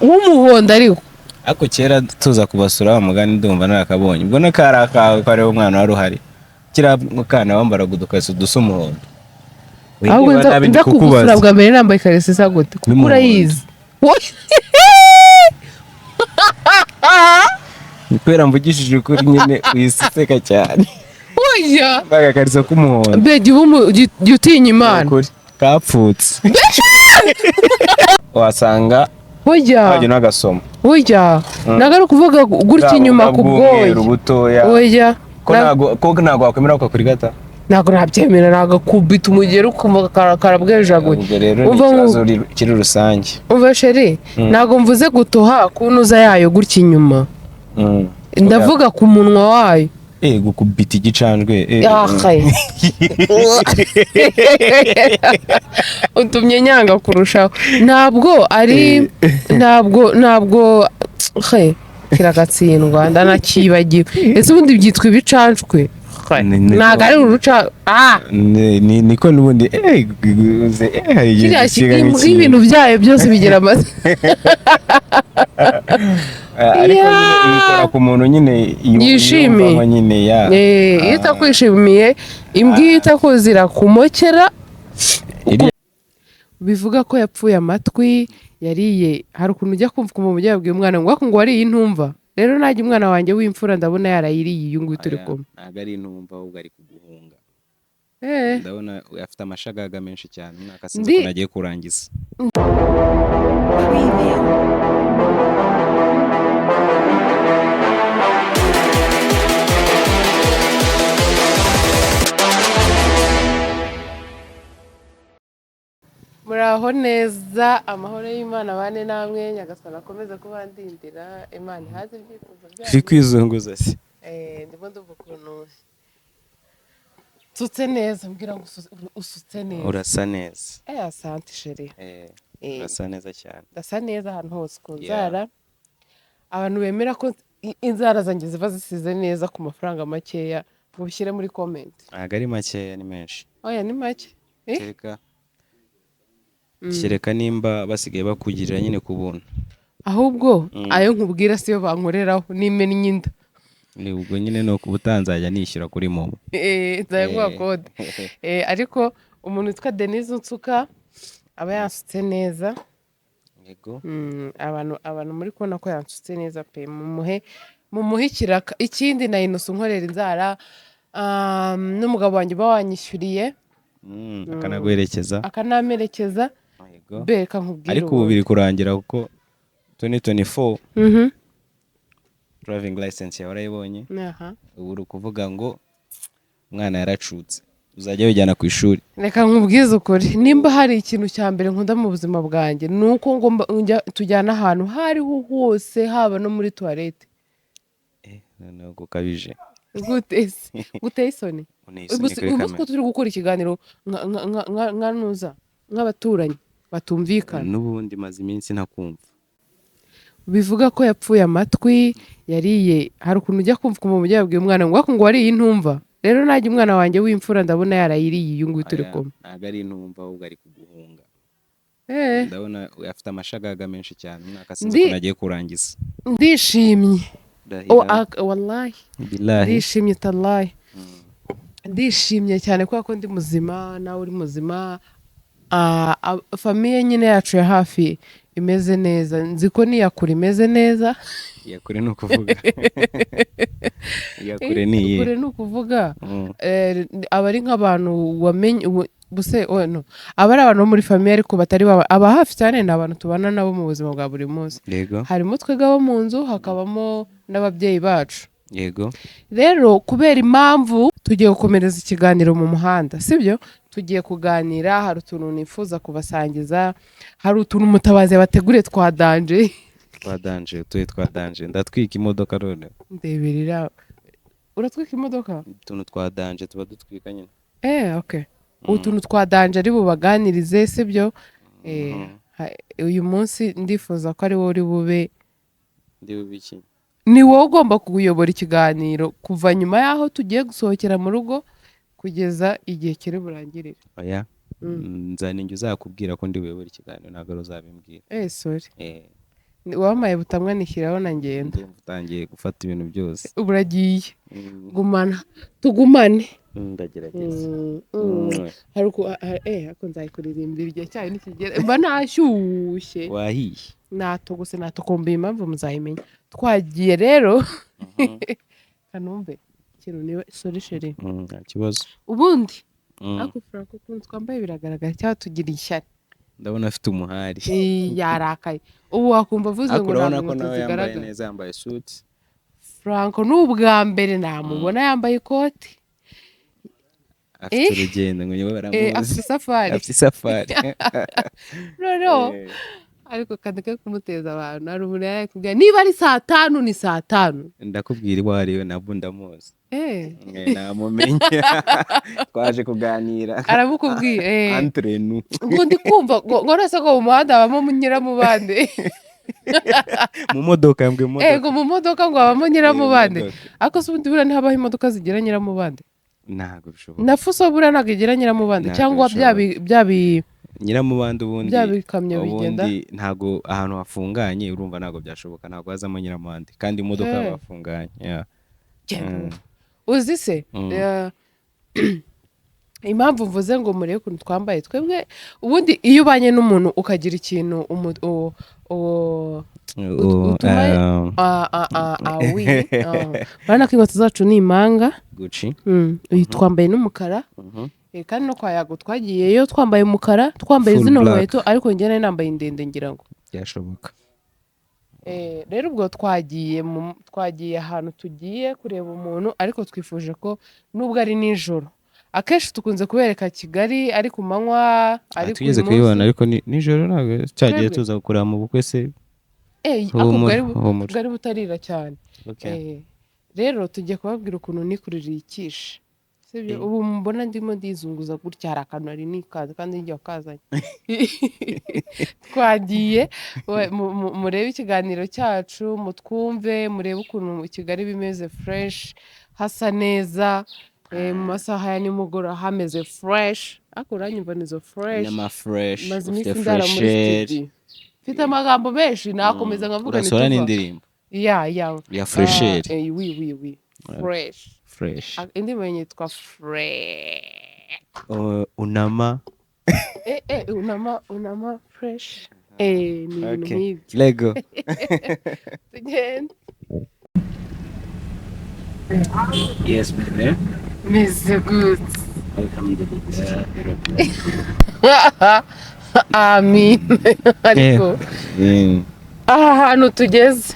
w'umuhondo ariko ako kera tuza kubasura umugani ndumva narakabonye ubwo nakarakawe ko ari umwana wari uhari kira mukana wambaraga udukweto dusa umuhondo ahubwo nza kugusura bwa mbere nambaye ikaresi isa gute kuko urayizi nikwera mvugishije ukuri nyine wisiseka cyane oya bagakarisa k'umuhondo bege jya utinya imana kapfutse wasanga oya n'agasoma oya ntabwo ari ukuvuga gutya inyuma ku bwoya oya ko ntabwo wakwemera ukakurigata ntabwo nabyemera nagakubita umugeri ukumva karabwejaguye ubwo rero ni ikibazo kiri rusange umva sheri ntabwo mvuze gutoha kunuza yayo gutya inyuma ndavuga ku munwa wayo gukubita igicanjwe utumye nyanga kurushaho ntabwo ari ntabwo kiragatsindwa ndanakibagiwe ese ubundi byitwa ibicanjwe ntabwo ari uruca niko n'ubundi ibintu byayo byose bigira amazina ariko bikora ku muntu nyine yishimiye iyo utakwishimiye imbwa iyo itakuzira kumokera bivuga ko yapfuye amatwi yariye hari ukuntu ujya kumva umuntu ugiye yabwiye umwana ngo wariye intumva rero najya umwana wanjye w'imfura ndabona yarayiriye iyo nguyu turi kumwe ntabwo ari intumva ahubwo ari kuguhunga ndabona afite amashagaga menshi cyane umwaka sinzi ko nagiye kurangiza muraho neza amahoro y'Imana bane namwe nyagasana akomeza kubandindira Imana ihaze ibyifuzo byayo iri kwizunguza se ndimo ndumva ukuntu usutse neza mbwira ngo usutse neza urasa neza asante sheri urasa neza cyane ndasa neza ahantu hose ku nzara abantu bemera ko inzara zanjye ziba zisize neza ku mafaranga makeya ngo bishyire muri comment ntabwo ari makeya ni menshi oya ni make kereka nimba basigaye bakugirira nyine ku buntu ahubwo ayo nkubwira siyo bankoreraho n'imena inda ubwo nyine ni ukubutanzajya nishyura kuri momo nzayaguha kode ariko umuntu witwa Denise Nsuka aba yansutse neza yego abantu muri kubona ko yansutse neza pe mumuhe ikiraka ikindi na Innocent nkorera inzara n'umugabo wanjye uba wanyishyuriye akanamerekeza beka nkubwira ariko ubu biri kurangira kuko 2024 driving license yawe warayibonye ubu uri kuvuga ngo umwana yaracutse uzajya wijyana ku ishuri reka nkubwize ukuri nimba hari ikintu cya mbere nkunda mu buzima bwanjye ni uko ngomba tujyana ahantu hariho hose haba no muri toilette noneho gukabije guteye isoni ubu ko turi gukora ikiganiro nk'abaturanyi batumvikana n'ubundi maze iminsi ntakumva bivuga ko yapfuye amatwi yariye hari ukuntu ujya kumva umuntu ugiye yabwiye umwana ngo wariye intumva rero najya umwana wanjye w'imfura ndabona yarayiriye iyo nguyu turi kumwe ntabwo ari intumva ahubwo ari kuguhunga ndabona afite amashagaga menshi cyane umwaka sinzi ko nagiye kurangiza ndishimye wallahi ndishimye tallahi ndishimye cyane kubera ko ndi muzima nawe uri muzima famiye nyine yacu ya hafi imeze neza nzi ko n'iyakure imeze neza iyakure ni ukuvuga iyakure ni iye iyakure ni ukuvuga aba ari nk'abantu wamenye aba ari abantu bo muri famiye ariko batari aba hafi cyane ni abantu tubana nabo mu buzima bwa buri munsi harimo twebwe abo mu nzu hakabamo n'ababyeyi bacu yego rero kubera impamvu tugiye gukomereza ikiganiro mu muhanda sibyo tugiye kuganira hari utuntu nifuza kubasangiza hari utuntu Mutabazi yabateguriye twa danje ndatwika imodoka none ndeberera uratwika imodoka utuntu twa danje tuba dutwika nyine okay utuntu twa danje ari bubaganirize sibyo uyu munsi ndifuza ko ari wowe uri bube iki ni wowe ugomba kuyobora ikiganiro kuva nyuma y'aho tugiye gusohokera mu rugo kugeza igihe kiri burangirire nzaninjye uzakubwira ko ndi buyobora ikiganiro ntabwo uzabimbwira. Sorry. Wamaye butamwa nishyiraho na ngenda. Utangiye gufata ibintu byose. Uragiye. Gumana. Tugumane. Ndagerageza. Ako nzayikuririmbira igihe cyayo nikigera. Mba nashyushye. Wahiye. Natogose natokombe impamvu muzayimenya. Twagiye rero. Kanumbe. Kintu niwe sorry chérie. Nta kibazo. Ubundi. Ako Franco kuntu twambaye biragaragara cyangwa tugira ishyari. Ndabona afite umuhari. Yarakaye. Ubu wakumva avuze ngo ntabwo tuzigaragara neza yambaye suit. Franco n'ubwa mbere namubona yambaye ikoti. Afite urugendo ngo niwe baramuzi. Afite safari. Rero ariko kandike kumuteza abantu ari umuntu yakubwira niba ari 5:00 ni 5:00. Ndakubwira ibo hariyo nabwo ndamuzi. Namumenye. Twaje kuganira. Arabukubwiye. Entre nous. Ngo ndi kumva ngo rasa ko mu muhanda abamo Nyiramubande. Mu modoka yambwe mu modoka. Ngo mu modoka ngo abamo Nyiramubande. Ako se ubundi bura ntihabaho imodoka zigira Nyiramubande. Ntabwo bishoboka. Na fuso bura ntabwo igira Nyiramubande cyangwa byabi Nyiramubande ubundi byabikamyo bigenda. Ntago ahantu hafunganye urumva ntago byashoboka ntago hazamo Nyiramubande kandi imodoka bafunganye. Uzi se impamvu mvuze ngo murebe ukuntu twambaye twebwe ubundi iyo ubanye n'umuntu ukagira ikintu bana ko inkweto zacu ni impanga Gucci twambaye n'umukara kandi no kwa Yago twagiyeyo twambaye umukara twambaye zino nkweto ariko njye nambaye indende ngira ngo byashoboka. Rero ubwo twagiye ahantu tugiye kureba umuntu ariko twifuje ko nubwo ari nijoro akenshi tukunze kubereka Kigali ari ku manywa ari tugeze kuyibona ariko nijoro ntabwo cyagiye tuza gukurira mu bukwe se bwari butarira cyane. Rero tugiye kubabwira ukuntu nikuririye ikishe sibyo ubu mbona ndimo ndizunguza gutya hari akantu ari nikaze kandi ngiye wakazanye. Twagiye murebe ikiganiro cyacu mutwumve murebe ukuntu Kigali bimeze fresh hasa neza mu masaha ya nimugoroba hameze fresh ako uranyumva nizo fresh maze iminsi ndara muri studio mfite amagambo menshi nakomeza nkavuga urasora n'indirimbo ya fresher oui fresh indirimbo yitwa fresh unama unama fresh ni ibintu nk'ibyo lego tugenda. Yes, baby. Mr. Good. Alhamdulillah. Amin. Ariko aha hantu tugeze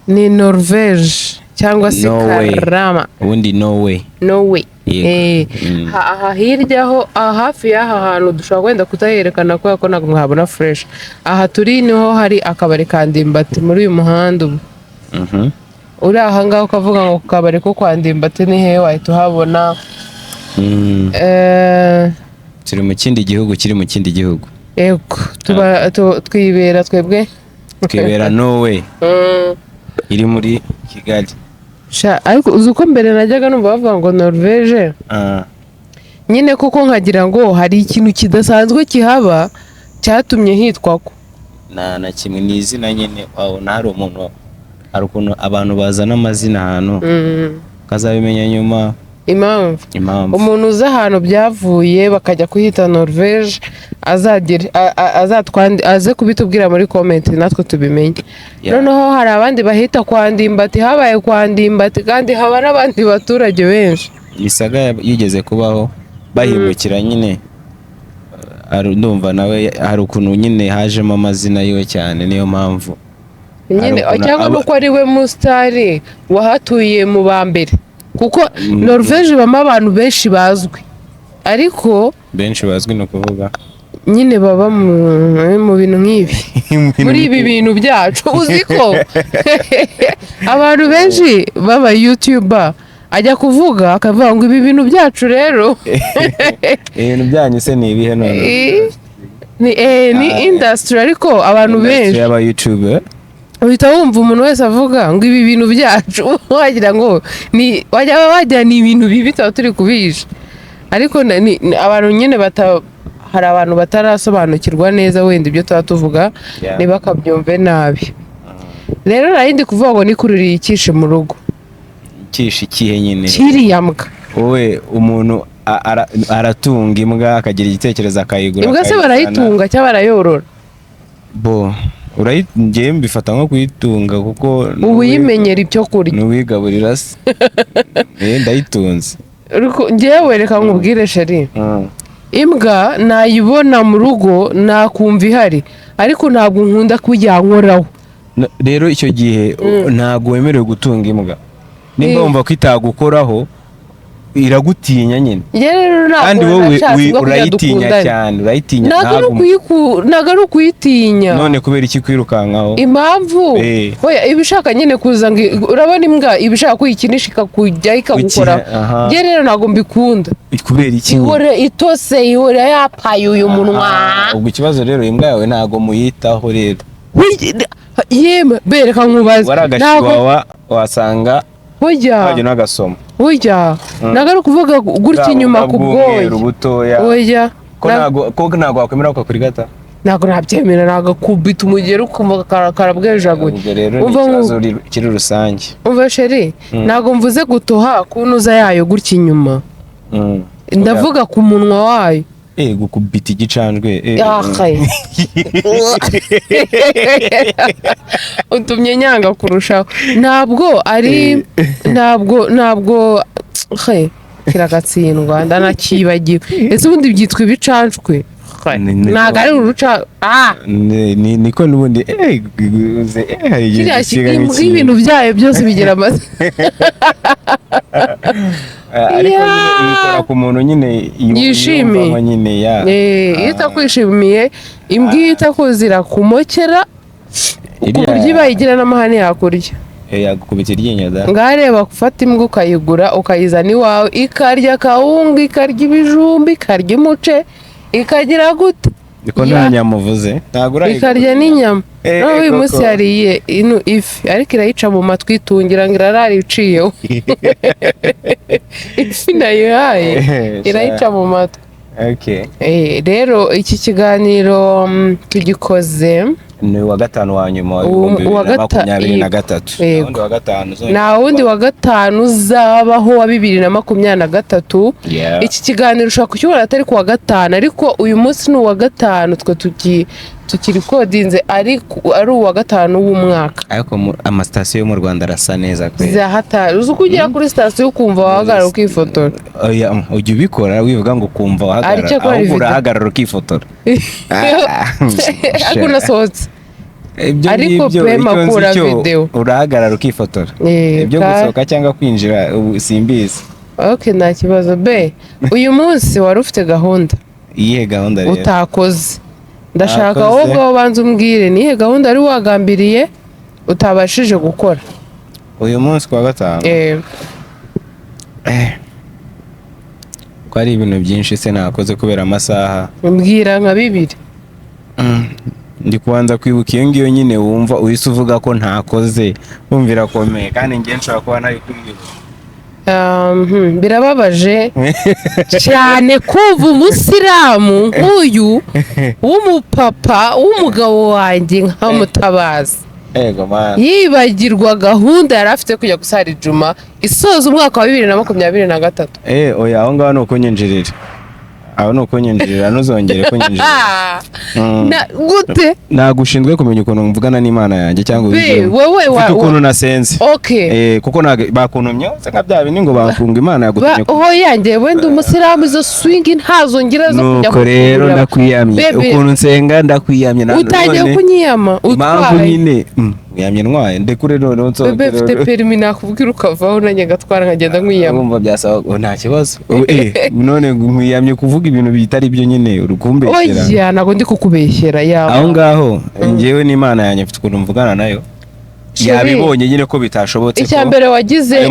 ni Norvège cyangwa se Karama. Ubundi Norway. Aha hirya ho hafi y'aha hantu dushobora kwenda kutayerekana kubera ko ntabwo mwabona fresh. Aha turi niho hari akabari ka Ndimbati muri uyu muhanda ubu. Uri aha ngaho ukavuga ngo kabari ko kwa Ndimbati ni hehe wahita uhabona. Turi mu kindi gihugu kiri mu kindi gihugu. Yego twibera twebwe Norway iri muri Kigali. Ariko uzi uko mbere najyaga numva bavuga ngo Norvège nyine kuko nkagira ngo hari ikintu kidasanzwe kihaba cyatumye hitwa ko na kimwe ni izina nyine wabona hari umuntu hari ukuntu abantu bazana amazina ahantu kazabimenya nyuma impamvu umuntu uzi ahantu byavuye bakajya kuhita Norvège aze kubitubwira muri comment natwe tubimenye. Noneho hari abandi bahita kwa Ndimbati habaye kwa Ndimbati kandi haba n'abandi baturage benshi. Isaga yigeze kubaho bahimukira nyine ndumva nawe hari ukuntu nyine hajemo amazina yiwe cyane niyo mpamvu nyine cyangwa nuko ari we mustari wahatuye mu bambere kuko Norvège bama abantu benshi bazwi ariko benshi bazwi no kuvuga nyine baba mu bintu nk'ibi muri ibi bintu byacu uziko abantu benshi baba YouTuber ajya kuvuga akavuga ngo ibi bintu byacu rero ibintu byanyu se ni ibihe none ni industry ariko abantu benshi aba YouTuber uhita wumva umuntu wese avuga ngo ibi bintu byacu wagira ngo ni wajya ni ibintu bibi turi kubihisha ariko abantu nyine hari abantu batarasobanukirwa neza wenda ibyo tuba tuvuga ntibakabyumve nabi. Rero narindi kuvuga ngo nikururiye ikishe mu rugo. Ikishe ikihe nyine? Kiriya mbwa. Wowe umuntu aratunga imbwa akagira igitekerezo akayigura. Imbwa se barayitunga cyangwa barayorora? Ngiye mbifata nko kuyitunga kuko ubu yimenyera ibyo kurya. Nuwigaburira se. Ndayitunze. Ngewe reka nkubwire sheri. Imbwa nayibona mu rugo nakumva ihari ariko ntabwo nkunda kujya nkoraho. Rero icyo gihe ntabwo wemerewe gutunga imbwa. Nimba wumva ko itagukoraho iragutinya nyine. Kandi wowe urayitinya cyane, urayitinya. Ntabwo ari ukuyitinya. None kubera iki kwirukankaho? Impamvu oya ibishaka nyine kuza ngo urabona imbwa ibishaka kuyikinisha ikakujya ikagukora. Rero ntabwo mbikunda. Kubera iki? Ihore itose ihore yapaye uyu munwa. Ubwo ikibazo rero imbwa yawe ntabwo muyitaho rero. Yeme bereka nkubaza. Waragashwa wasanga Oya n'agasoma. Oya nagara kuvuga gutya inyuma ku bwoya. Oya ko ntago wakwemera ukakurigata. Ntago nabyemera nagakubita umugero ukumva karabwejaguye. Umva kiri rusange. Umva sheri ntago mvuze gutoha kunuza yayo gutya inyuma. Ndavuga ku munwa wayo. Gukubita igicanjwe. Utumye nyanga kurushaho. Ntabwo kiragatsindwa ndanakibagiwe. Ese ubundi byitwa ibicanjwe? Ntabwo ari uruca. Niko nubundi ibintu byayo byose bigira amazi. Ariko bikora ku muntu nyine yishimiye. Iyo itakwishimiye imbwa itakuzira kumokera kuburyo ibayigira n'amahane yakurya. Yagukubita iryinyo da. Ngareba gufata imbwa ukayigura ukayizana iwawe ikarya kawunga ikarya ibijumba ikarya umuce ikagira gute. Niko nta nyama uvuze. Ikarya n'inyama. Naho uyu munsi yariye ifi ariko irayica mu matwi itungira ngo irarara iciyeho. Ifi nayihaye irayica mu matwi. Rero iki kiganiro tugikoze ni wa gatanu wa nyuma wa 2023. Nta wundi wa gatanu uzabaho wa 2023. Iki kiganiro ushobora kukibona atari ku wa gatanu ariko uyu munsi ni uwa gatanu twe tukirikodinze ari uwa gatanu w'umwaka. Ariko amasitasiyo yo mu Rwanda arasa neza kwe. Zahatari uzi kugera kuri sitasiyo ukumva wahagarara ukifotora. Ujya ubikora wivuga ngo ukumva wahagarara urahagarara ukifotora. Ariko nasohotse. Ariko pema kura video urahagarara ukifotora. Ibyo gusohoka cyangwa kwinjira simbizi. Nta kibazo be. Uyu munsi wari ufite gahunda. Iyihe gahunda rero? Utakoze. Ndashaka wowe banza umbwire nihe gahunda ari wagambiriye utabashije gukora uyu munsi kwa gatanu. Ko ari ibintu byinshi se nakoze kubera amasaha. Mbwira nka 2. Ndi kubanza kwibuka iyo ngiyo nyine wumva uhise uvuga ko ntakoze wumvira komeye kandi ngiye nshaka kuba nari kwibuka. Birababaje cyane kuva umusiramu nk'uyu w'umupapa w'umugabo wanjye nka Mutabazi yibagirwa gahunda yari afite kujya gusara ijuma isoza umwaka wa 2023. Oya aho ngaho nuko nyinjirira. Aho nuko nyinjirira ntuzongere ko nyinjirira. Gute? Nagushinzwe kumenya ukuntu mvugana n'Imana yanjye cyangwa wewe ukuntu nasenze. Kuko bakuntumye nka bya bindi ngo bakunga Imana yagutumye. Yanjye wenda umusiramu izo swing ntazongera zo kujya. Nuko rero ndakwiyamye ukuntu nsenga ndakwiyamye none. Utangiye kunyiyama utwaye. Nyine yamye ntwaye ndekure none nsonze. Bebe ufite permis nakubwira ukavaho nanjye gatwara nkagenda nkwiyama. Urumva byasaba nta kibazo. None nkwiyamye kuvuga ibintu bitari byo nyine urukumbeshyera. Oya nago ndi kukubeshyera yawe. Aho ngaho ngewe n'Imana yanjye mfite ukuntu mvugana nayo. Yabibonye nyine ko bitashobotse ko. Icyambere wagize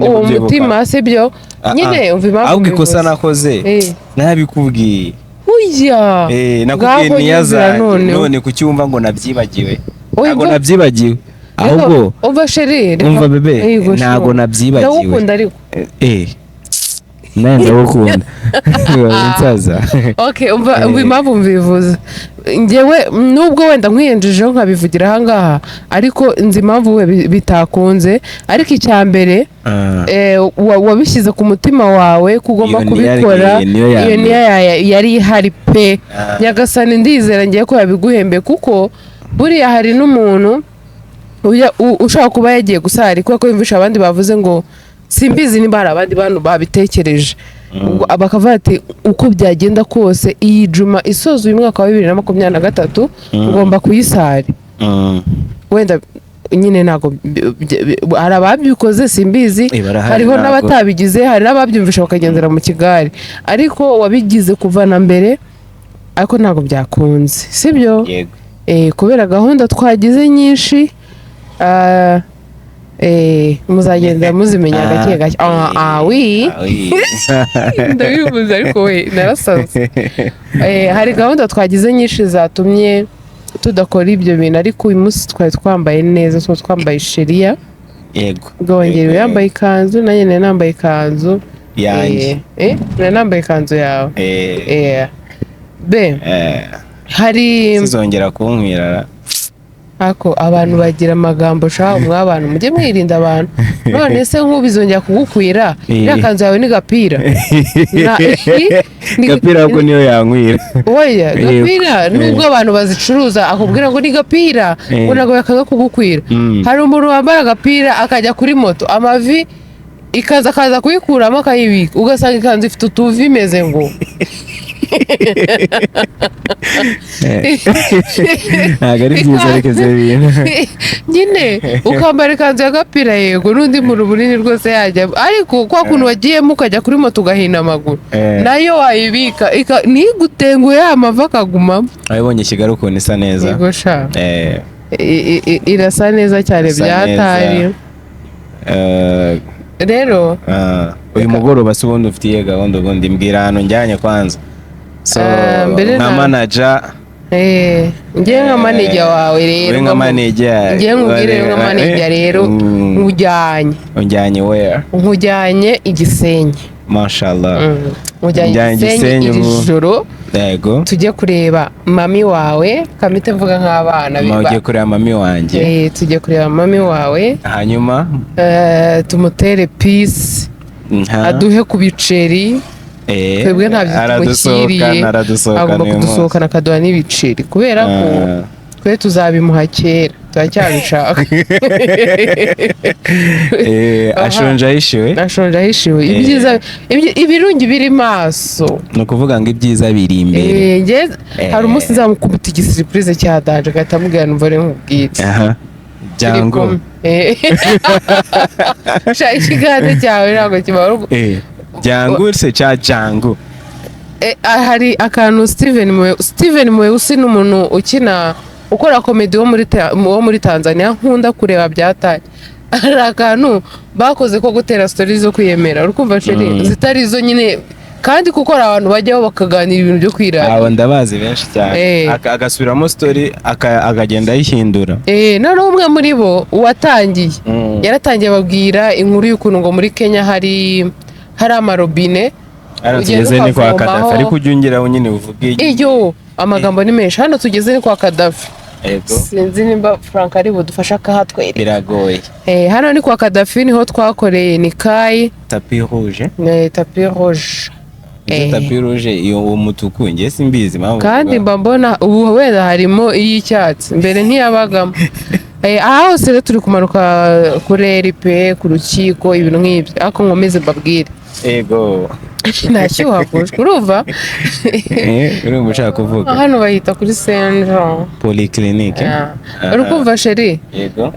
uwo mutima sibyo nyine umva impamvu. Ahubwo ikosa nakoze nabikubwiye. Oya. Nakubwiye niyaza none kucyumva ngo nabyibagiwe. Ntago nabyibagiwe. Ahubwo umva sheri umva bebe ntago nabyibagiwe. Ndagukunda ariko. nawe ndagukunda insaza. Okay, umva impamvu mbivuze njyewe nubwo wenda nkwiyenjejeho nkabivugira ahangaha ariko nzi impamvu we bitakunze, ariko icya mbere wabishyize ku mutima wawe kugomba kubikora, iyo niyo yari ihari pe. Nyagasani ndizera ngiye ko yabiguhembe, kuko buriya hari n'umuntu ushaka kuba yagiye gusara kuko yumvisha abandi bavuze ngo simbizi niba hari abandi bantu babitekereje, bakavuga ati uko byagenda kose iyi juma isoza uyu mwaka wa 2023 ngomba kuyisari. Wenda nyine ntago hari ababikoze simbizi, hariho n'abatabigize, hari n'ababyumvisha bakagendera mu kigari, ariko wabigize kuva na mbere ariko ntago byakunze, sibyo? Kubera gahunda twagize nyinshi muzagenda muzimenya gake gake. Ndabivuze ariko we narasaze. Hari gahunda twagize nyinshi zatumye tudakora ibyo bintu, ariko uyu munsi twari twambaye neza, twambaye sheriya. Yego. Gahongera yambaye ikanzu, nanjye nari nambaye ikanzu yanjye. Nari nambaye ikanzu yawe. Hari sizongera kunkwirara. Ako abantu bagira amagambo shaho mw'abantu mujye mwirinda abantu. None se nk'ubizongera kugukwira iriya kanzu yawe ni gapira. Gapira ahubwo niyo yankwira. Oya gapira nubwo abantu bazicuruza akubwira ngo ni gapira ngo ntabwo yakaga kugukwira. Hari umuntu wambara agapira akajya kuri moto amavi akaza kuyikuramo akayibika, ugasanga ikanzu ifite utuvi imeze ngo ntabwo ari byiza reka ibintu nyine ukambara ikanzu y'agapira yego n'undi muntu bunini rwose yajya, ariko kwa kuntu wagiyemo ukajya kuri moto ugahina amaguru nayo wayibika ntigutenguye amavi akagumamo. wabibonye Kigali ukuntu isa neza? Yego sha irasa neza cyane byatari. Rero uyu mugoroba se ubundi ufitiye gahunda? ubundi mbwira ahantu njyanye kwanza. So nka manager ngiye nka manager wawe rero, nka manager ngiye nkubwire nka manager rero unjyanye where? Nkujyanye Igisenyi. Mashallah. Nkujyanye Igisenyi ijoro. Yego. Tujye kureba mami wawe, kamite mvuga nk'abana biba. Ujye kureba mami wanjye. Tujye kureba mami wawe. Hanyuma tumutere peace. Aduhe ku biceri. Twebwe ntabyo tumushyiriye, agomba kudusohokana akaduha n'ibiceri, kubera ko twe tuzabimuha kera, turacyabishaka. Ashonje ahishiwe. Ibirungi biri maso, ni ukuvuga ngo ibyiza biri imbere. hari umunsi nzamukubita igisiripurize cya danje agahita amubwira numva ari nkubwire Django. Ikiganza cyawe ntabwo kibara Django se cha Django. Hari akantu Steven Mweusi n'umuntu ukora komedi wo muri Tanzania nkunda kureba byataye. Hari akantu bakoze ko gutera stories zo kwiyemera, urukumva sheri zitari zo nyine, kandi kuko hari abantu bajyaho bakaganira ibintu byo kwirara. Abo ndabazi benshi cyane. Agasubiramo story akagenda ayihindura. Noneho umwe muri bo watangiye yaratangiye babwira inkuru y'ukuntu ngo muri Kenya hari amarobine. Tugeze ni kwa Kadafi, ariko ujya ungeraho nyine uvuge iyo amagambo ni menshi. Hano tugeze ni kwa Kadafi. Sinzi nimba Frank ari budufasha kahatwereka. Biragoye. Hano ni kwa Kadafi, niho twakoreye Nikai Tapis rouge. Tapis rouge. Tapis rouge iyo umutuku ngiye simbizi mpamvu. Kandi mbona ubu wenda harimo iy'icyatsi, mbere ntiyabagamo. Aha hose rero turi kumanuka kuri RP ku rukiko ibintu nk'ibyo, ariko nkomeze mbabwire. Ego. Nashyuha kushwe urumva. Urumva ushaka kuvuga? Hano bahita kuri Saint Jean Polyclinique. Urukumva sheri? Yego.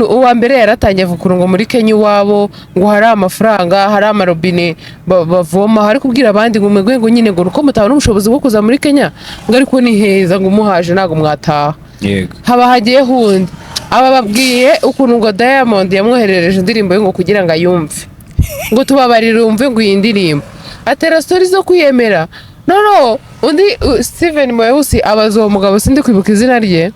Uwa mbere yaratangiye avuga ngo muri Kenya iwabo ngo hari amafaranga, hari amarobine bavoma, hari kubwira abandi ngo mwegwe ngo nyine ngo uko mutabona ubushobozi bwo kuza muri Kenya ngo ariko ni heza ngo muhaje ntago mwataha. Yego. Haba hagiye hundi aba babwiye ukuntu ngo Diamond yamwoherereje indirimbo ye ngo kugira ngo ayumve, ngo tubabarire umve ngo iyi ndirimbo, atera story zo kwiyemera. No undi Steven Mweusi abaza uwo mugabo sindi kwibuka izina rye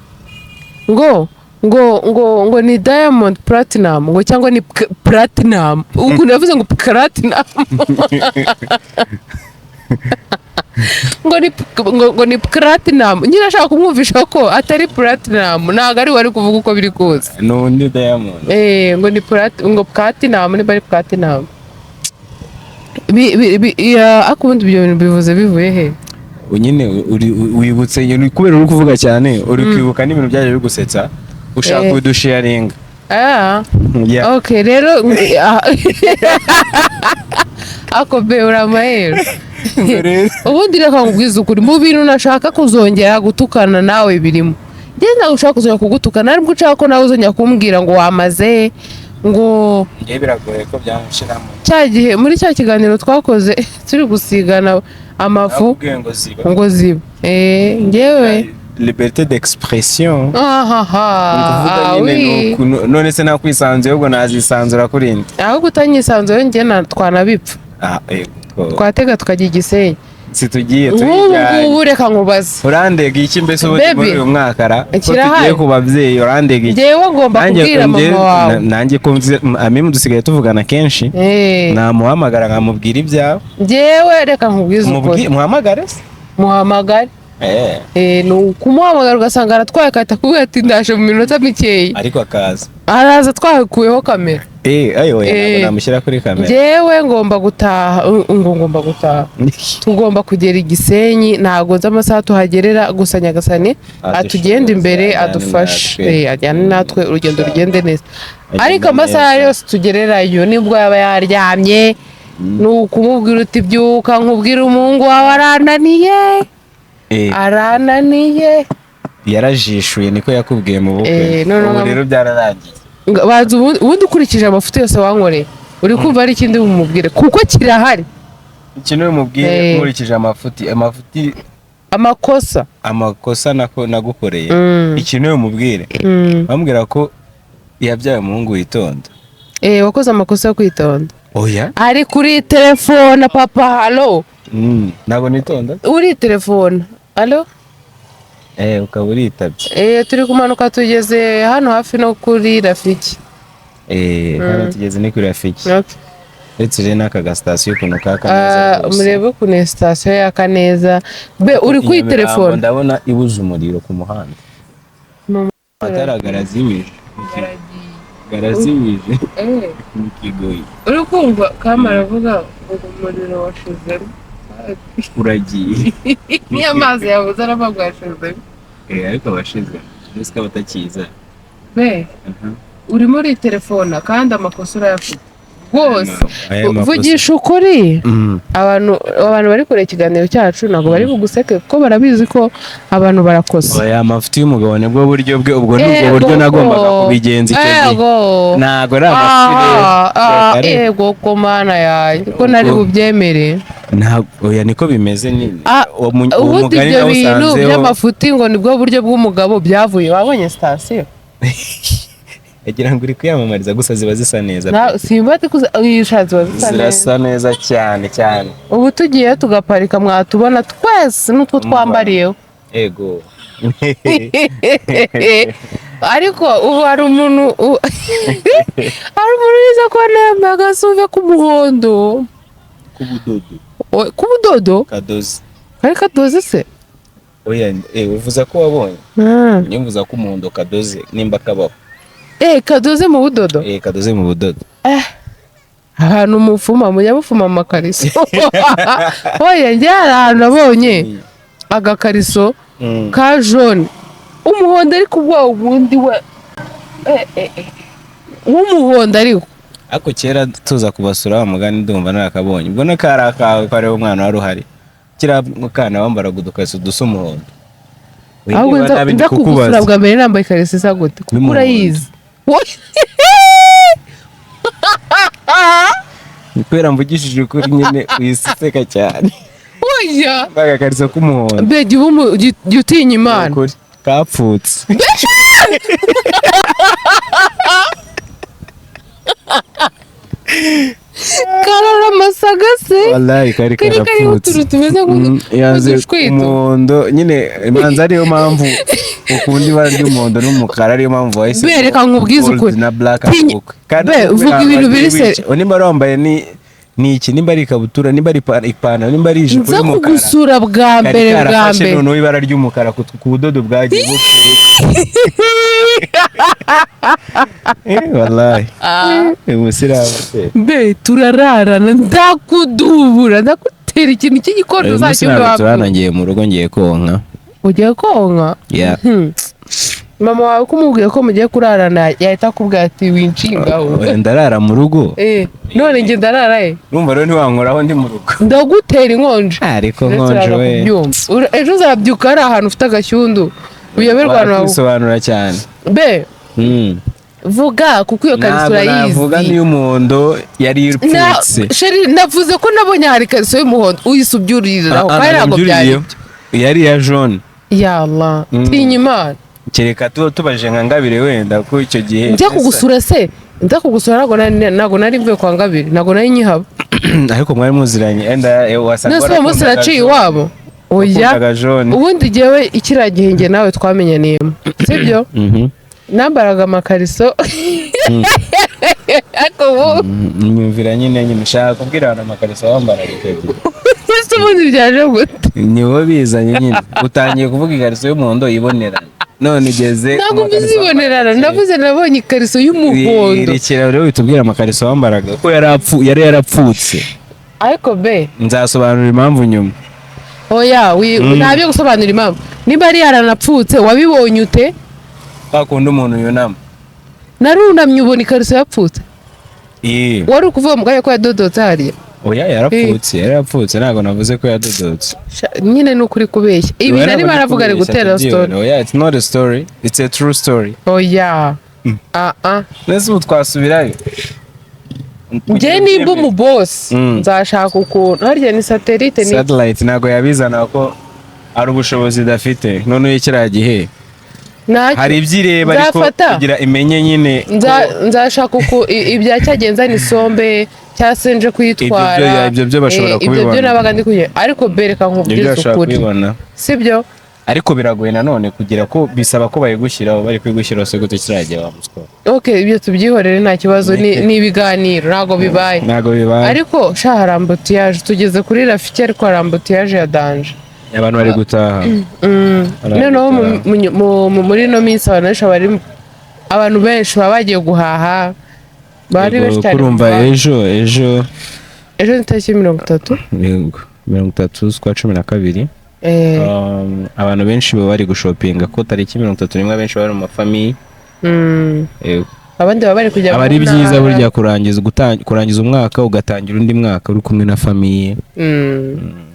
ngo ngo ni Diamond Platinum ngo cyangwa ni Platinum ukuntu yavuze ngo Platinum ngo ni Platinum nyine ashaka kumwumvisha ko atari Platinum ntago ari wari kuvuga uko biri kose no ni Diamond ngo ni Platinum ni bari Platinum akubundi ibyo bintu bivuze bivuye he nyine wibutse kubera uri kuvuga cyane uri kwibuka n'ibintu byaje bigusetsa ushaka kudusharinga okay rero ako be uramahero ubundi reka nkubwize ukuri mu bintu nashaka kuzongera gutukana nawe birimo ngenda ushaka kuzongera kugutukana ariko ushaka ko nawe uzongera kumbwira ngo wamaze ngo biragoye ko byamushiramo cya gihe muri cya kiganiro twakoze turi gusigana amafu ngo ziba ngewe liberté d'expression oui none se nakwisanzuye ahubwo nazisanzura kuri nde ahubwo utanyisanzuye njye twanabipfa twatega tukajya Igisenyi situgiye ubu reka nkubaze urandega iki mbese ubu muri uyu mwaka ko tugiye ku babyeyi urandega iki ngewe ngomba kubwira mama wawe nanjye ko amimu dusigaye tuvugana kenshi namuhamagara nkamubwira ibyawe ngewe reka nkubwize ukuri muhamagare ni ukumuhamagara ugasanga aratwaye akahita akubwira ati ndaje mu minota mikeya ariko araza twakuyeho kamera ntabwo namushyira kuri kamera ngewe ngomba gutaha tugomba kugera Igisenyi ntabwo nzi amasaha tuhagerera gusa Nyagasani atugenda imbere adufashe ajyane natwe urugendo rugende neza ariko amasaha yose tugererayo nibwo yaba yaryamye ni ukumubwira uti byuka nkubwira umuhungu wawe arananiye yarajishuye niko yakubwiye mu bukwe ubu rero byararangiye ubundi ukurikije amafoto yose wankoreye uri kumva ari ikindi bumubwire kuko kirahari ikintu bumubwire nkurikije amakosa nagukoreye ikintu bumubwire bamubwira ko yabyaye umuhungu witonda wakoze amakosa yo kwitonda oya ari kuri telefone papa halo ntabwo nitonda uri telefone halo ukaba uritabye turi kumanuka tugeze hano hafi no kuri Rafiki hano tugeze ni kuri Rafiki ndetse rero n'aka gasitasiyo ukuntu kaka neza murebe ukuntu sitasiyo yaka neza be uri kuri telefone ndabona ibuze umuriro ku muhanda ataragara ziwije Nikigoyi uri kumva kamara avuga ngo umuriro washizemo uragiye niyo amazi yabuze arabagwa yashizemo ariko abashize ndetse ko batakiza urimo uri telefona kandi amakosa urayafite rwose vugisha ukuri abantu bari kure ikiganiro cyacu ntabwo bari buguseke kuko barabizi ko abantu barakosa aya mafuti y'umugabo nibwo buryo bwe ubwo nubwo buryo nagombaga kubigenza icyo gihe ntabwo ari amafuti yego ko mana yanjye ko nari bubyemere oya niko bimeze ni ubundi ibyo bintu by'amafuti ngo nibwo buryo bw'umugabo byavuye wabonye sitasiyo yagira ngo uri kwiyamamariza gusa ziba zisa neza simba zirasa neza cyane cyane ubu tugiye tugaparika mwatubona twese n'utwo twambariyeho ego ariko ubu hari umuntu wiza ko yambaye agasuve k'umuhondo k'ubudodo kari kadoze se oya uvuza ko wabonye nyumvuza ko umuhondo kadoze nimba kabaho kadoze mu budodo kadoze mu budodo ahantu mujya mufuma amakariso oya njye hari ahantu nabonye agakariso ka jone umuhondo ariko ubwo ubundi we w'umuhondo ariko kera tuza kubasura wa mugani ndumva narakabonye ubwo no kari akawe ko ariho umwana wari uhari kiriya mukana wambaraga udukariso dusa umuhondo ahubwo nza kugusura bwa mbere nambaye ikariso isa gute kuko urayizi kubera mvugishije ukuri nyine wiseka cyane oya agakariso k'umuhondo mbega jya utinya imana kapfutse karara amasaga se wallahi kari kariho utuntu tumeze nk'udushwito umuhondo nyine manza ariyo mpamvu ukunda ibara ry'umuhondo n'umukara ariyo mpamvu wahise bereka nkubwize ukuri na black vuga ibintu biri se nimba wambaye ni iki nimba ari ikabutura nimba ari ipantaro nimba ari ijipo y'umukara nza kugusura bwa mbere noneho ibara ry'umukara ku budodo bwagiye wallahi umusiramu be turararana ndakudubura ndakutera ikintu cy'igikondo uzacyumva turanangiye mu rugo ngiye konka ugiye konka mama wawe kumubwiye ko mugiye kurarana yahita akubwira ati winshingaho ndarara mu rugo none njye ndarara urumva rero ntiwankoraho ndi mu rugo ndagutera inkonje ariko nkonje we ejo uzabyuka hari ahantu ufite agashyundu uyoberwa abantu bisobanura cyane be vuga kuko iyo kariso urayizi navuga n'iy'umuhondo yari ipfutse navuze ko nabonye hari kariso y'umuhondo uyisubyuriraho kandi ntabwo byari yari iya jaune yalla tinya imana kereka tubaje nka Ngabire wenda ko icyo gihe njya kugusura se nza kugusura ntabwo nari mvuye kwa Ngabire ntabwo nari nyihaba ariko mwari muziranye enda wasanga nese uwo munsi iraciye iwabo oya ubundi jyewe ikiriya gihe njye nawe twamenyaniyemo sibyo nambaraga amakariso nyumvira nyine ushaka kubwira abantu amakariso wambaraga ese ubundi byaje gute ni wowe bizanye nyine utangiye kuvuga ikariso y'umuhondo yibonerana none ugeze ntabwo mbizibonerana ndavuze nabonye ikariso y'umuhondo irekera rero witubwira amakariso wambaraga ko yari yarapfutse ariko be nzasobanura impamvu nyuma oya ntabyo gusobanura impamvu niba ari yaranapfutse wabibonye ute bakunda umuntu yunama narunamye ubona ikariso yapfutse wari ukuvuga mu kanya ko yadodotse hariya oya yarapfutse ntabwo navuze ko yadodotse nyine ni ukuri kubeshya ibi nari baravuga ari gutera story oya it's not a story it's a true story oya nese ubu twasubirayo njye nimba umubosi nzashaka ukuntu harya ni satellite satellite ntabwo yabizana ko ari ubushobozi idafite noneho kiriya gihe hari ibyireba ariko kugira imenye nyine nzashaka uko ibya cyagenza ni sombe cyase nje kuyitwara ibyo byo bashobora kubibona ibyo nabaga ndi kuye ariko bereka nkubwiza ukuri sibyo ariko biragoye nanone kugira ko bisaba ko bayigushyiraho bari kwigushyiraho se gute kirajya bamuswa ibyo tubyihorere nta kibazo ni ibiganiro ntago bibaye ariko shahara ambutiyaje tugeze kuri rafiki ariko arambutiyaje ya danje abantu bari gutaha noneho muri ino minsi abantu benshi baba bagiye guhaha bari benshi cyane kurumva ejo ni tariki 30 z'ukwa 12 abantu benshi baba bari gushopinga ko tariki 31 benshi bari mu mafamiye abandi baba bari kujya aba ari byiza burya kurangiza umwaka ugatangira undi mwaka uri kumwe na famiye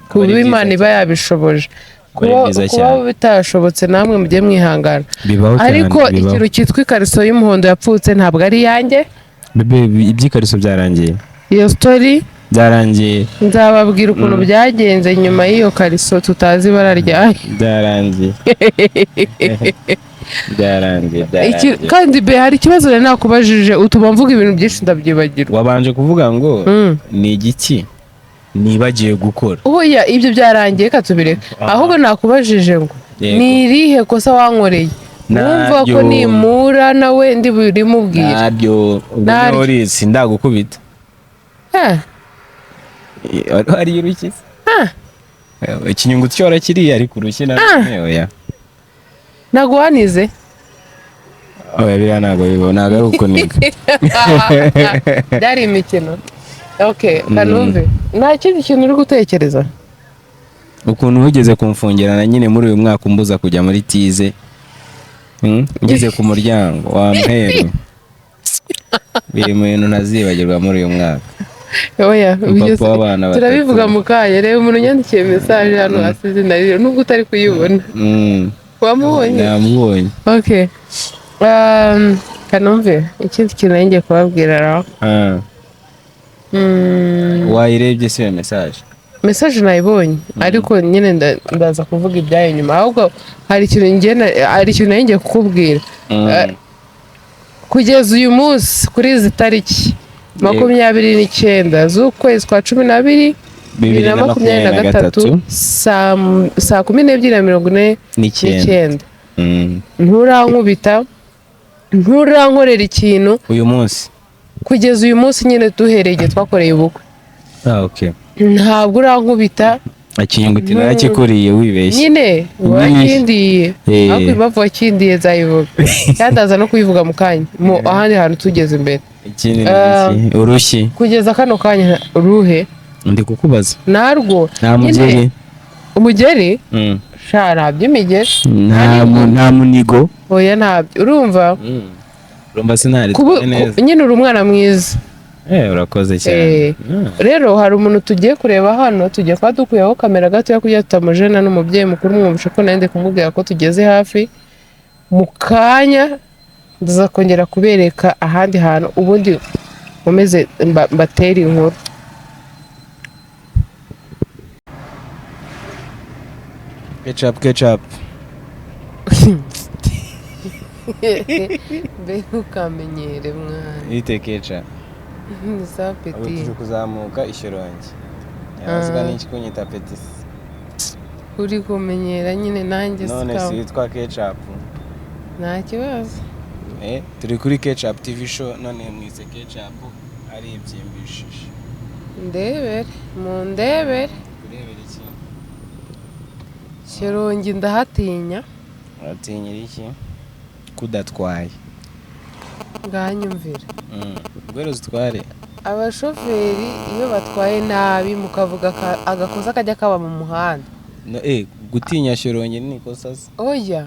kuba Imana iba yabishoboje kuba bitashobotse namwe mujye mwihangana ariko ikintu cyitwa ikariso y'umuhondo yapfutse ntabwo ari yanjye iby'ikariso byarangiye iyo story byarangiye nzababwira ukuntu byagenze nyuma y'iyo kariso tutazi ibara ryayo byarangiye kandi be hari ikibazo rero nakubajije utuma mvuga ibintu byinshi ndabyibagirwa wabanje kuvuga ngo ni igiki nibagiye gukora oya ibyo byarangiye katubireka ahubwo nakubajije ngo ni irihe kosa wankoreye numva ko nimura nawe ndi burimubwire nabyo ubwo urizi ndagukubita hari urukiza ikinyungu cyora kiriya ariko urushyi nawe oya ntabwo wanize oya biriya ntabwo bibona ntabwo ari ukuniga byari imikino kanumve nta kindi kintu uri gutekereza ukuntu wigeze kumfungirana nyine muri uyu mwaka umbuza kujya muri tize ngeze ku muryango wa mperu biri mu bintu ntazibagirwa muri uyu mwaka turabivuga mu kanya reba umuntu yandikiye mesaje hano asize nariro nubwo utari kuyibona wamubonye namubonye kanumve ikindi kintu ngiye kubabwira wayirebye si iyo mesaje nayibonye ariko nyine ndaza kuvuga ibyayo nyuma ahubwo hari ikintu ngiye kukubwira kugeza uyu munsi kuri izi tariki 29 z'ukwezi kwa 12 2023 saa 12:49. Nturankubita, nturankorera ikintu uyu munsi kugeza uyu munsi nyine duhereye igihe twakoreye ubukwe. Okay. Ntabwo urankubita akinyunguti narakikuriye wibeshye nyine wakindiye ariko impamvu wakindiye zayivuga cyandaza no kuyivuga mu kanya mu ahandi hantu tugeze imbere. Urushyi kugeza kano kanya uruhe ndi kukubaza narwo nta mugeri umugeri shara by'imigeri nta munigo oya ntabyo urumva sinari neza nyine uri umwana mwiza. Urakoze cyane. Rero hari umuntu tugiye kureba hano, tugiye kwa dukuyeho kamera gato yo kujya tutamujena n'umubyeyi mukuru mwumvishe ko nande kumubwira ko tugeze hafi mu kanya ndaza kongera kubereka ahandi hantu ubundi nkomeze mbatera inkuru. Ketchup mbe ukamenyere mwana ite ketchup ni sa petit turi kuzamuka Ishyorongi yazga n'iki kunyita petit uri kumenyera nyine nanjye none si witwa ketchup nta kibazo. Turi kuri Ketchup TV show none mwise ketchup ari ibyimbishije ndebere kurebera iki Shyorongi ndahatinya. Uratinyira iki kudatwaye nganyumvira ubwo zitware abashoferi iyo batwaye nabi mukavuga agakosa kajya kaba mu muhanda gutinya Shyorongi ni ikosa se oya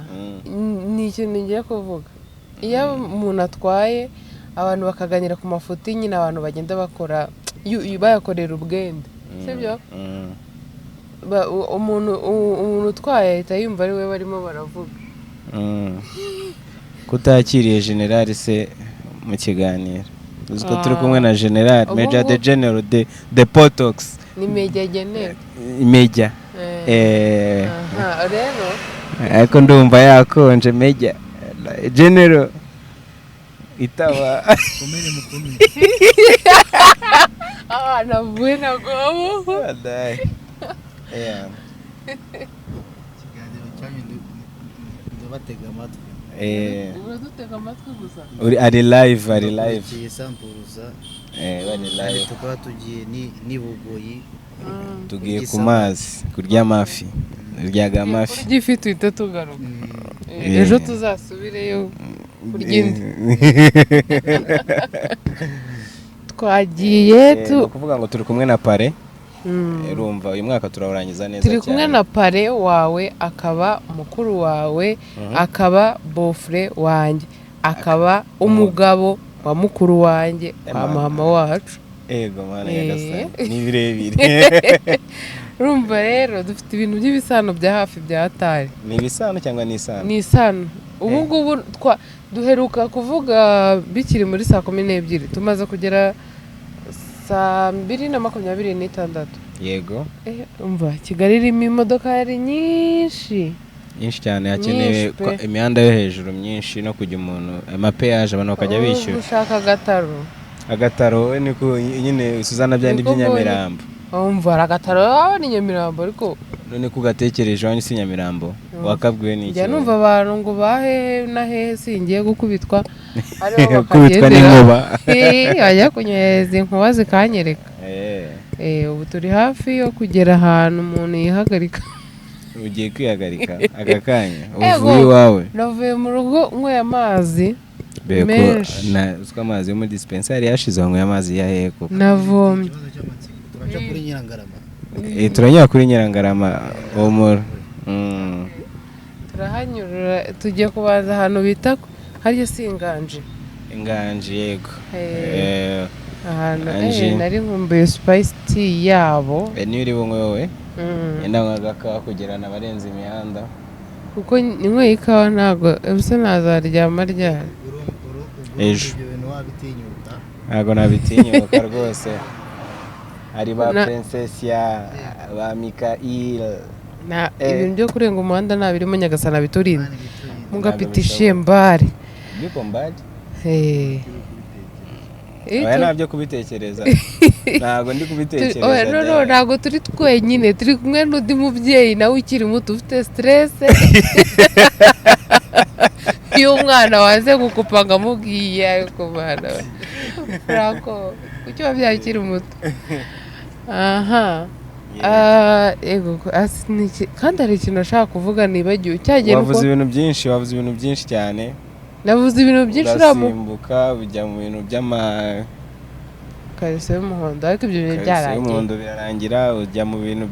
ni ikintu ngiye kuvuga. Iyo umuntu atwaye abantu bakaganira ku mafuti nyine abantu bagenda bakora bayakorera ubwende sibyo umuntu utwaye ahita yumva ari we barimo baravuga. kutakiriye general se mu kiganiro uziko turi kumwe na general Major de General de Potox ni Major General Major rero ariko ndumva yakonje Major General itaba komere mukumi navuye nagobo adai kiganiro cyanyu ndabatega amatwi uradutega amatwi gusa ari live sampuruza bari live tukaba tugiye ni Bugoyi tugiye ku mazi kurya amafi uryaga amafi igifi tuhita tugaruka ejo tuzasubireyo kurya indi twagiye kuvuga ngo turi kumwe na pare urumva uyu mwaka turawurangiza neza cyane. Turi kumwe na pare wawe akaba mukuru wawe akaba bofre wanjye akaba umugabo wa mukuru wanjye wa mama wacu. Ego mana yagasana ni birebire. Urumva rero dufite ibintu by'ibisano bya hafi bya Atari. Ni ibisano cyangwa ni isano? Ni isano. Ubu ngubu duheruka kuvuga bikiri muri saa 12 tumaze kugera saa 2:26. Yego. Umva Kigali irimo imodoka yari nyinshi cyane hakenewe imihanda yo hejuru myinshi no kujya umuntu amapeage abantu bakajya bishyura. Ushaka agataro niko nyine Suzana byandi by'Inyamirambo. Umva agataro ni Nyamirambo ariko none kugatekereje wani si Nyamirambo wakabwiwe n'iki? Njya numva abantu ngo bahe na hehe singiye gukubitwa ariho bakubitwa n'inkuba. Ajya kunyereza inkuba zikanyereka. Ubu turi hafi yo kugera ahantu umuntu yihagarika. Ugiye kwihagarika agakanya uvuye iwawe? Navuye mu rugo nyweye amazi menshi. Uziko amazi yo muri dispensary yashize nyweye amazi ya heko. Navomye. Turaja kuri Nyirangarama. Turanyura kuri Nyirangarama omoro. Turahanyura tugiye kubanza ahantu bita hariyo singanje. Inganje yego. Ahantu nari nkumbuye spice tea yabo. Ni uri bumwe wowe? Yenda nkagaka kugerana barenze imihanda. Kuko inyweye ikawa ntago ubuse nazaryama ryari. Ejo. Ntago nabitinyuka rwose. Hari ba Princess ya ba Mikael. Ibintu byo kurenga umuhanda nabirimo Nyagasana biturinde. Mugapitishe mbare. Biko mbare? Oya nabyo kubitekereza. Ntago ndi kubitekereza. Ntago turi twenyine, turi kumwe n'undi mubyeyi nawe ukiri muto ufite stress. Iyo umwana waze gukupanga mubwiye ariko bana Franco kuki wabyaye ukiri muto. Aha. Ego kandi hari ikintu nashaka kuvuga nibagiwe cyagiye nuko wavuze ibintu byinshi cyane. Navuze ibintu byinshi urasimbuka ujya mu bintu kariso y'umuhondo ariko ibyo bintu byarangiye. Kariso y'umuhondo birarangira ujya mu bintu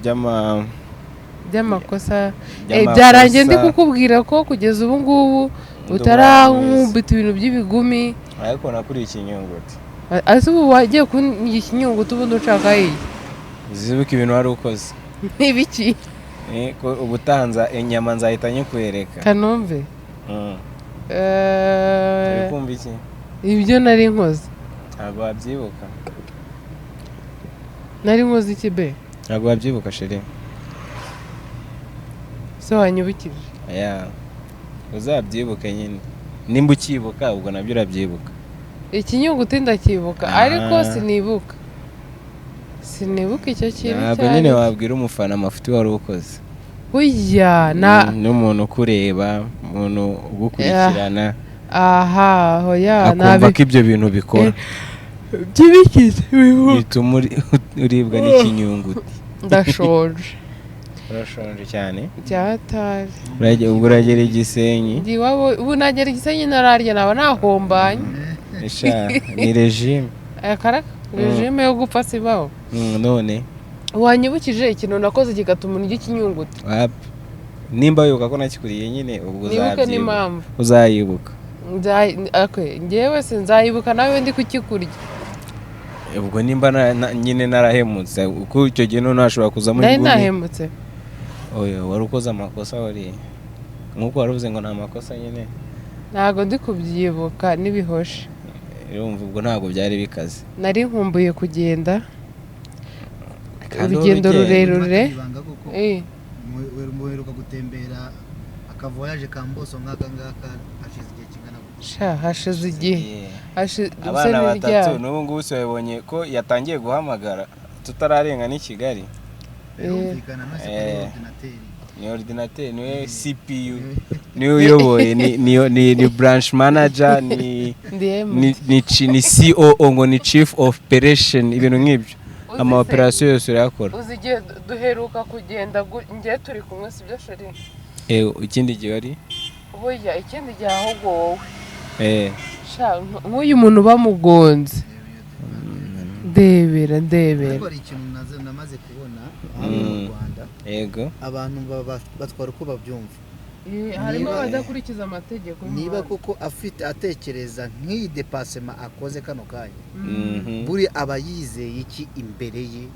by'amakosa. Byarangiye ndi kukubwira ko kugeza ubu ngubu utarankubita ibintu by'ibigumi. Ariko nakuri ikinyunguti. Ase ubu wagiye kunyiga ikinyunguti ubundi ushaka iyi. Zibuka ibintu wari ukoze. N'ibiki? Ko ubutanza inyama nzahita nyikwereka. Kanombe. Kumva iki? Ibyo nari nkoze. Ntabwo wabyibuka. Nari nkoze iki be? Ntabwo wabyibuka sheri. So wanyibukije. Uzabyibuke nyine. Nimba ukibuka ubwo nabyo urabyibuka. Ikinyunguti ndacyibuka ariko sinibuka. Sinibuka icyo kintu cyane. Ntabwo nyine wabwira umufana amafuti wari ukoze. Oya n'umuntu ukureba, umuntu ugukurikirana. Aha, hoya akumva ko ibyo bintu bikora. Byibikize bituma uribwa n'ikinyunguti. Ndashonje. Urashonje cyane? Cyatari. Ubwo uragera Igisenyi? Ubu nagera Igisenyi nararya naba nahombanye. Ni regime. Regime yo gupfa sibaho. None wanyibukije ikintu nakoze kigatuma urya ikinyunguti. Nimba wibuka ko nakikuriye nyine ubwo uzayibuka. Ngewe sinzayibuka nawe ndi kukikurya. Ubwo nimba nyine narahemutse uko icyo gihe ntashobora kuzamo ingumi. Nahemutse. Oya wari ukoze amakosa wari nkuko waruvuze ngo nta makosa nyine. Ntago ndi kubyibuka n'ibihoshe. Urumva ubwo ntago byari bikaze. Nari nkumbuye kugenda. Urugendo rurerure. Muheruka gutembera akavoyaje Kamboso nk'aka ngaka hashize igihe kingana gutya. Hashize igihe. Abana batatu n'ubu ngubu wabonye ko yatangiye guhamagara tutararenga n'i Kigali. Ni ordinateur niwe CPU niwe uyoboye ni branch manager ni COO ngo ni chief of operation ibintu nk'ibyo. Ama operation yose urakora. Uzigiye duheruka kugenda ngiye turi kumwe sibyo sheri. Ikindi gihe ari? Oya ikindi gihe ahubwo wowe. Nk'uyu muntu bamugonze. Ndebera. Ariko ikintu namaze kubona hano mu Rwanda. Yego. Abantu batwara uko babyumva. Harimo abadakurikiza amategeko. Niba kuko atekereza nk'iyi depassement akoze kano kanya. Buri abayizeye iki imbere ye.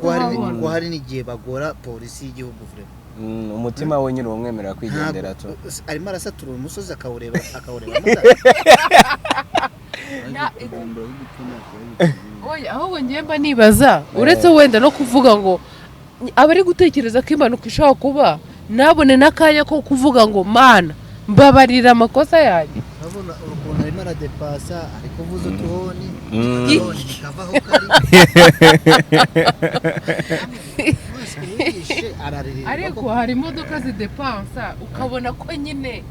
Ko hari n'igihe bagora polisi y'igihugu vrema. Umutima we nyine umwemerera kwigendera to. Arimo arasatura umusozi akawureba Oya ahubwo ngiye mba nibaza uretse wenda no kuvuga ngo abari gutekereza ko impanuka ishobora kuba nabone n'akanya ko kuvuga ngo mana mbabarira amakosa yanjye. Urabona urukundo arimo aradepasa ariko uvuze utuhoni kavaho kari ariko hari imodoka zidepansa ukabona ko nyine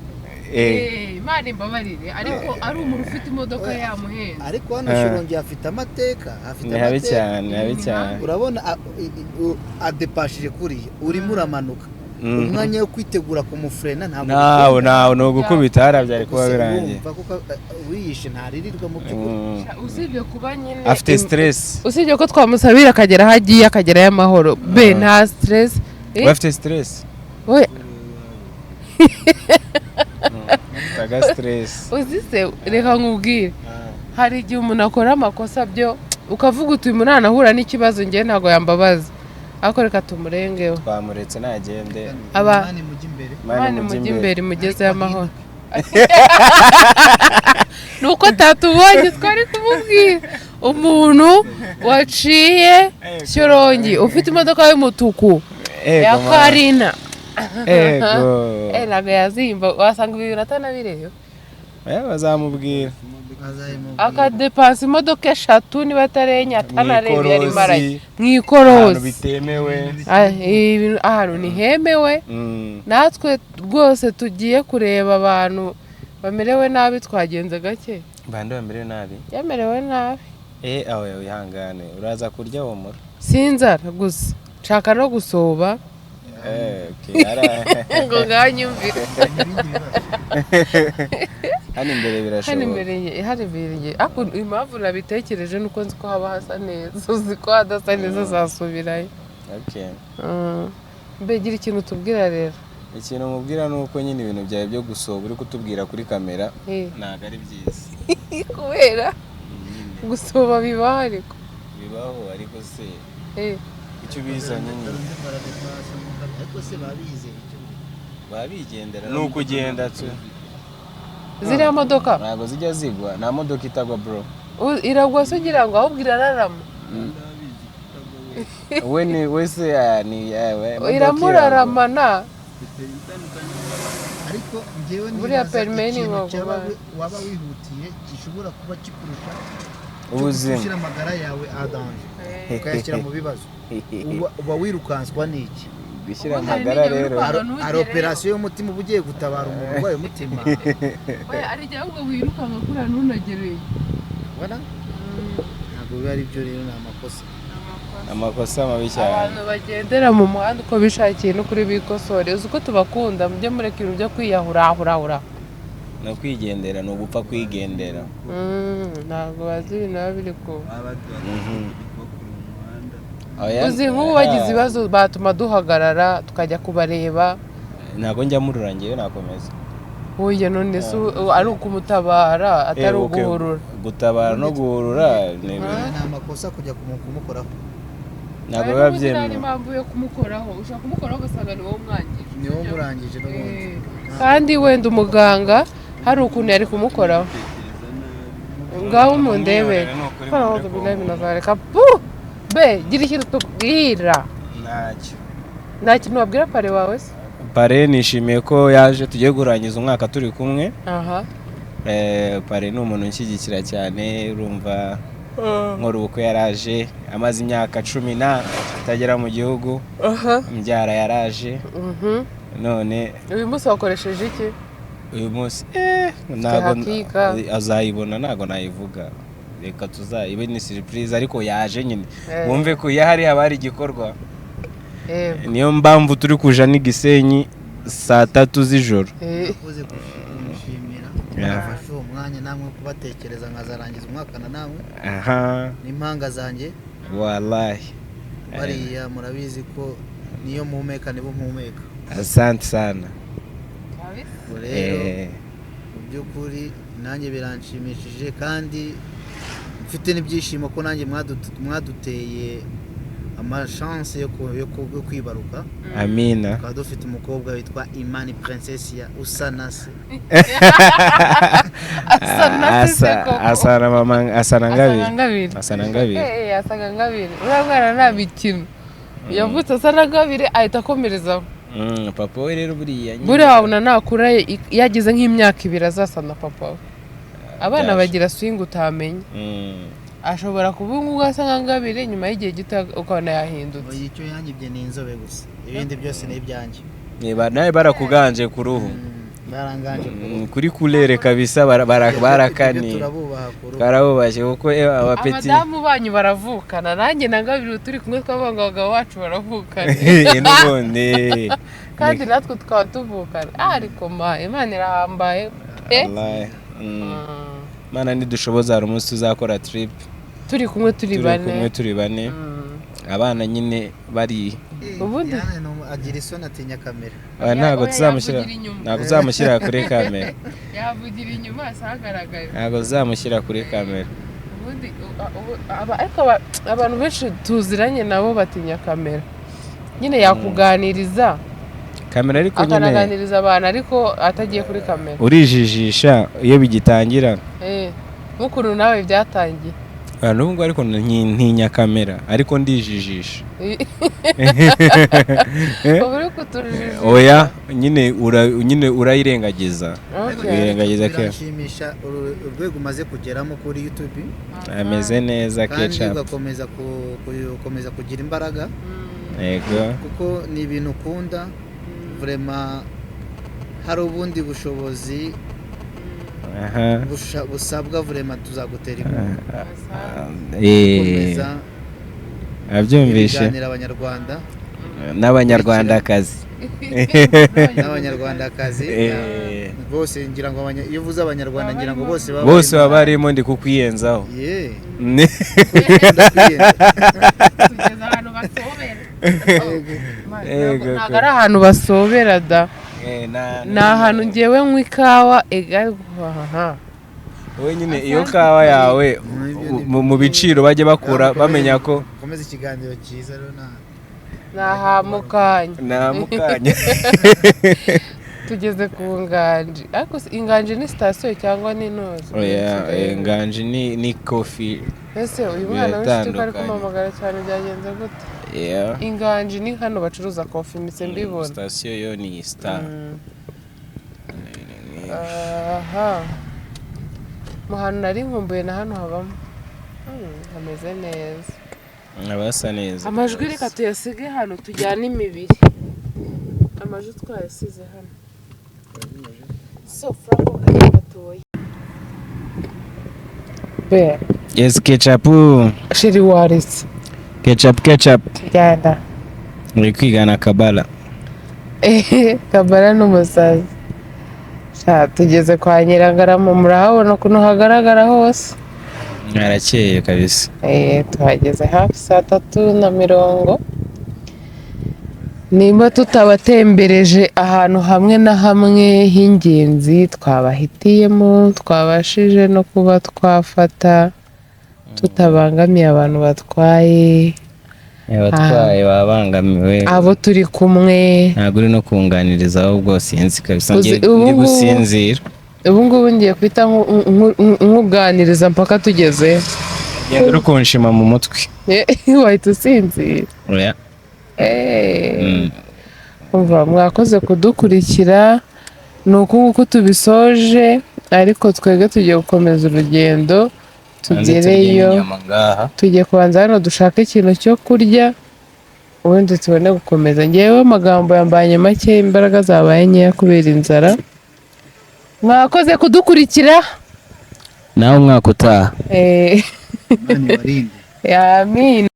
Imana imbabarire ariko ari umuntu ufite imodoka yamuhenze. Ariko hano Shyorongi afite amateka, habi cyane. Urabona adepashije kuriya urimo uramanuka. Umwanya wo kwitegura kumufrena ntabwo no gukubita harabyari kuba birangiye. Wiyishe ntaririrwa mu by'ukuri. Usibye kuba nyine afite stress. Usibye ko twamusabira akagera hagiye akagera y'amahoro. Be nta stress. Afite stress. Oya. Taga stress. Uzise reka nkubwire. Hari igihe umuntu akora amakosa byo ukavuga uti umuntu anahura n'ikibazo ngiye ntago yambabaza. Ako reka tumurengeho. Twamuretse nagende. Mani mujye imbere mugeze y'amahoro. Nuko tatubonye twari kumubwira umuntu waciye Shyorongi ufite imodoka y'umutuku ya Karina. Ego. Nago yazimba wasanga ibintu atanabireyo. bazamubwira akadepansa imodoka 3 niba atari enye atanareba yari maraye mu ahantu ikorosi bitemewe ahantu ntihemewe natwe rwose tugiye kureba abantu bamerewe nabi twagenze gake bande bamerewe nabi yamerewe nabi aho wihangane uraza kurya womora sinzara gusa nshaka no gusoba ngo nganyumvire hano imbere birashoboka hano imbere impamvu nabitekereje nuko nzi ko haba hasa neza uzi ko hadasa neza zasubirayo mbegira ikintu tubwira rero ikintu mubwira ni uko nyine ibintu byawe byo gusoba uri kutubwira kuri kamera ntabwo ari byiza kubera gusoba bibaho ariko se icyo bizanye nyine babigendera ni ukugenda ziriya modoka ntabwo zijya zigwa nta modoka itagwa bro iragwa se ugira ngo ahubwo irararama wese iramuraramana ariko njyewe buriya perime ni ngombwa waba wihutiye gishobora kuba kikurusha ubuzima gushyira amagara yawe adanje ukayashyira mu bibazo uba wirukanswa n'iki gushyira amagara rero ari operasiyo y'umutima uba ugiye gutabara umuntu urwaye umutima ari jya ngo wirukanka kuriya ntunagereye ntabwo biba ari byo rero ni amakosa mabi cyane abantu bagendera mu muhanda uko bishakiye no kuri bikosore uzi ko tubakunda mujye mureka ibintu byo kwiyahura no kwigendera ni ugupfa kwigendera ntabwo bazi ibintu biba biri kuba uzi nk'ubu bagize ibibazo batuma duhagarara tukajya kubareba ntabwo njya mururangiye nakomeza uye none se ari ukumutabara atari uguhurura gutabara no guhurura ni amakosa kujya kumukoraho ntabwo biba byemewe ari impamvu yo kumukoraho ushaka kumukoraho ugasanga ni wowe umwangije ni wowe umurangije n'ubundi kandi wenda umuganga hari ukuntu yari kumukoraho ngaho mundebe reka be gira ikintu tubwira nta kintu wabwira pare wawe se pare nishimiye ko yaje tugiye kurangiza umwaka turi kumwe pare ni umuntu unshyigikira cyane urumva nkora ubukwe yaraje amaze imyaka 10 atagera mu gihugu mbyara yaraje none uyu munsi wakoresheje iki uyu munsi ntabwo azayibona ntabwo nayivuga reka tuzayibe ni surprise ariko yaje nyine wumve ko yahari abari igikorwa niyo mpamvu turi kuja n'igisenyi saa 3 z'ijoro yafashe uwo mwanya namwe kubatekereza nkazarangiza umwaka na namwe n'impanga zanjye wallahi bariya murabizi ko niyo muhumeka nibo mpumeka asante sana rero mu by'ukuri nanjye biranshimishije kandi mfite n'ibyishimo ko nanjye mwaduteye amashanse yo kwibaruka amina tukaba dufite umukobwa witwa Imani Princess ya Usanase asana mama asana ngabiri asana ngabiri urabwana nta mikino yavutse asana ngabiri ahita akomerezaho papa we rero buriya wabona nakura yagize nk'imyaka 2 azasana papa we abana bagira swing utamenye ashobora kubunga ugasanga ngabire nyuma y'igihe gito ukabona yahindutse icyo yanyibye ni inzobe gusa ibindi byose ni ibyanjye nawe barakuganje ku ruhu baranganje kuri kulere kabisa barakani karabubashye kuko abapeti abadamu banyu baravukana nanjye na ngabire turi kumwe twabanga abagabo bacu baravukana n'ubundi kandi natwe tukaba tuvukana ariko Imana irahambaye Mana nidushoboza hari umunsi tuzakora trip turi kumwe turi bane abana nyine bari ubundi agira isoni atinya kamera ntabwo tuzamushyira kuri kamera yavugira inyuma asagaragara ntabwo tuzamushyira kuri kamera ubundi ariko abantu benshi tuziranye nabo batinya kamera nyine yakuganiriza kamera ariko nyine akanaganiriza abantu ariko atagiye kuri kamera urijijisha iyo bigitangira nk'ukuntu nawe byatangiye nubwo ariko ntinya kamera ariko ndijijisha. Oya nyine urayirengagiza. Uyirengagiza ke. Birashimisha urwego umaze kugeramo kuri YouTube. Ameze neza Ketchup. Kandi ugakomeza kugira imbaraga. Yego. Kuko ni ibintu ukunda vraiment hari ubundi bushobozi busabwa vraiment tuzagutera inkunga. Abyumvishe abanyarwanda n'abanyarwandakazi bose ngira ngo iyo uvuze abanyarwanda ngira ngo bose baba barimo ndi kukwiyenzaho. Ntabwo ari ahantu basobera da, ni ahantu ngewe nywa ikawa wowe nyine iyo kawa yawe mu biciro bajye bakura bamenya ko komeza ikiganiro cyiza rero nahamukanya tugeze ku Nganji. Ariko Inganji ni sitasiyo cyangwa ni inoze? Inganji ni kofi. Ese uyu mwana w'inshuti ko ari kumamagara cyane byagenze gute? Inganji ni hano bacuruza kofi mise mbibona. Sitasiyo yo ni Star. Aha, mu hantu nari nkumbuye na hano habamo hameze neza, abasa neza. Amajwi reka tuyasige hano tujyane imibiri. Amajwi twayasize hano. So Franco katoye. Yes Ketchup. Shiri waritse. Ketchup. Genda. Uri kwigana Kabala. Kabala n'umusazi. Tugeze kwa Nyirangarama, murahabona ukuntu hagaragara hose. Harakeye kabisa. Tuhageze hafi 3:40. Nimba tutabatembereje ahantu hamwe na hamwe h'ingenzi twabahitiyemo, twabashije no kuba twafata tutabangamiye abantu batwaye. Abatwaye babangamiwe, abo turi kumwe. Ntabwo uri no kunganiriza ahubwo sinzi kabisa, ndi gusinzira. Ubu ngubu ngiye kwita nkuganiriza mpaka tugeze. Ngenda uri kunshima mu mutwe. Wahita usinzira. Oya. Umva, mwakoze kudukurikira. Ni uko tubisoje, ariko twebwe tugiye gukomeza urugendo tugereyo. Tugiye kubanza hano dushaka ikintu cyo kurya, ubundi tubone gukomeza. Ngewe amagambo yambanye make, imbaraga zabaye nkeya kubera inzara. Mwakoze kudukurikira. Nawe umwaka utaha. Mani warinde. Amin.